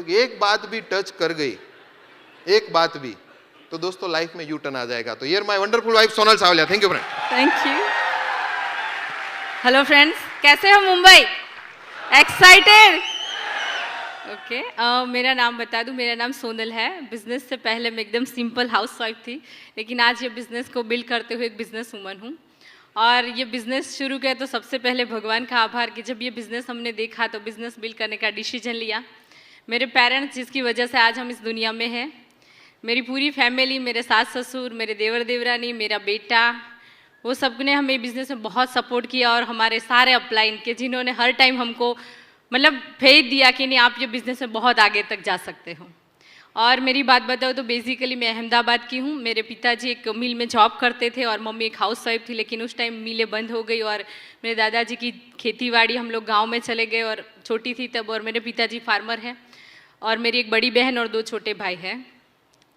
एक बात भी टच कर गई, एक बात भी, तो दोस्तों लाइफ में यू टर्न आ जाएगा। तो here my wonderful wife Sonal Savaliya. Thank you friend. Thank you. Hello friends, कैसे हो मुंबई? एक्साइटेड? ओके, मेरा नाम बता दूं, मेरा नाम सोनल है। बिजनेस से पहले मैं एकदम सिंपल हाउसवाइफ थी, लेकिन आज ये बिजनेस को बिल्ड करते हुए एक बिजनेस वूमन हूँ। और ये बिजनेस शुरू किया तो सबसे पहले भगवान का आभार कि जब ये बिजनेस हमने देखा तो बिजनेस बिल्ड करने का डिसीजन लिया। मेरे पेरेंट्स जिसकी वजह से आज हम इस दुनिया में हैं, मेरी पूरी फैमिली, मेरे सास ससुर, मेरे देवर देवरानी, मेरा बेटा, वो सब ने हमें बिजनेस में बहुत सपोर्ट किया। और हमारे सारे अपलाइन के जिन्होंने हर टाइम हमको मतलब फेथ दिया कि नहीं आप ये बिज़नेस में बहुत आगे तक जा सकते हो। और मेरी बात बताओ तो बेसिकली मैं अहमदाबाद की हूँ। मेरे पिताजी एक मिल में जॉब करते थे और मम्मी एक हाउस वाइफ थी, लेकिन उस टाइम मिलें बंद हो गई और मेरे दादाजी की खेतीबाड़ी, हम लोग गांव में चले गए और छोटी थी तब। और मेरे पिताजी फार्मर हैं और मेरी एक बड़ी बहन और 2 छोटे भाई हैं।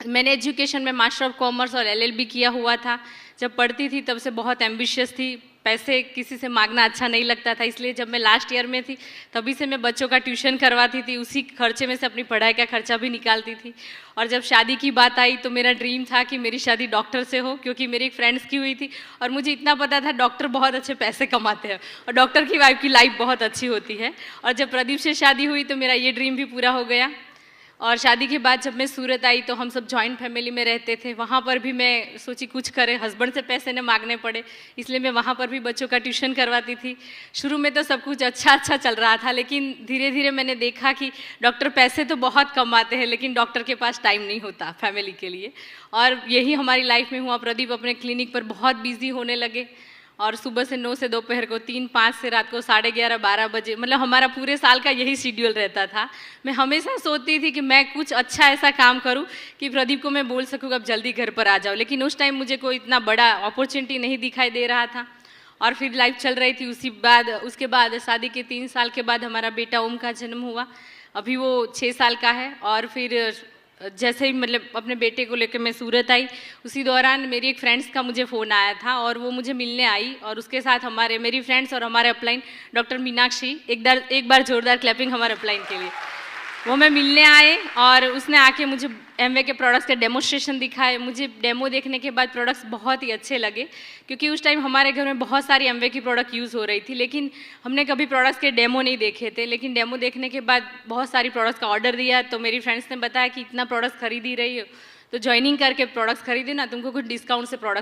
मैंने एजुकेशन में मास्टर ऑफ कॉमर्स और LLB किया हुआ था। जब पढ़ती थी तब से बहुत एम्बिशियस थी, पैसे किसी से मांगना अच्छा नहीं लगता था, इसलिए जब मैं लास्ट ईयर में थी तभी से मैं बच्चों का ट्यूशन करवाती थी, उसी खर्चे में से अपनी पढ़ाई का खर्चा भी निकालती थी। और जब शादी की बात आई तो मेरा ड्रीम था कि मेरी शादी डॉक्टर से हो, क्योंकि मेरी एक फ्रेंड्स की हुई थी और मुझे इतना पता था डॉक्टर बहुत अच्छे पैसे कमाते हैं और डॉक्टर की वाइफ की लाइफ बहुत अच्छी होती है। और जब प्रदीप से शादी हुई तो मेरा ये ड्रीम भी पूरा हो गया। और शादी के बाद जब मैं सूरत आई तो हम सब जॉइंट फैमिली में रहते थे। वहाँ पर भी मैं सोची कुछ करें, हस्बैंड से पैसे न मांगने पड़े, इसलिए मैं वहाँ पर भी बच्चों का ट्यूशन करवाती थी। शुरू में तो सब कुछ अच्छा चल रहा था, लेकिन धीरे धीरे मैंने देखा कि डॉक्टर पैसे तो बहुत कमाते हैं, लेकिन डॉक्टर के पास टाइम नहीं होता फैमिली के लिए। और यही हमारी लाइफ में हुआ। प्रदीप अपने क्लिनिक पर बहुत बिजी होने लगे और सुबह से 9 से दोपहर को 3, 5 से रात को 11:30, 12 बजे, मतलब हमारा पूरे साल का यही शेड्यूल रहता था। मैं हमेशा सोचती थी कि मैं कुछ अच्छा ऐसा काम करूं कि प्रदीप को मैं बोल सकूं अब जल्दी घर पर आ जाओ, लेकिन उस टाइम मुझे कोई इतना बड़ा अपॉर्चुनिटी नहीं दिखाई दे रहा था। और फिर लाइफ चल रही थी। उसके बाद शादी के 3 साल के बाद हमारा बेटा ओम का जन्म हुआ। अभी वो 6 साल का है। और फिर जैसे ही मतलब अपने बेटे को लेकर मैं सूरत आई, उसी दौरान मेरी एक फ्रेंड्स का मुझे फ़ोन आया था और वो मुझे मिलने आई और उसके साथ मेरी फ्रेंड्स और हमारे अपलाइन डॉक्टर मीनाक्षी, एक बार जोरदार क्लैपिंग हमारे अपलाइन के लिए। वो मैं मिलने आए और उसने आके मुझे एमवे के प्रोडक्ट्स के डेमोस्ट्रेशन दिखाए। मुझे डेमो देखने के बाद प्रोडक्ट्स बहुत ही अच्छे लगे, क्योंकि उस टाइम हमारे घर में बहुत सारी एमवे की प्रोडक्ट यूज़ हो रही थी, लेकिन हमने कभी प्रोडक्ट्स के डेमो नहीं देखे थे। लेकिन डेमो देखने के बाद बहुत सारी प्रोडक्ट्स का ऑर्डर दिया, तो मेरी फ्रेंड्स ने बताया कि इतना प्रोडक्ट्स खरीद ही रही हो तो ज्वाइनिंग करके प्रोडक्ट्स खरीदे ना, तुमको कुछ डिस्काउंट से प्रोडक्ट्स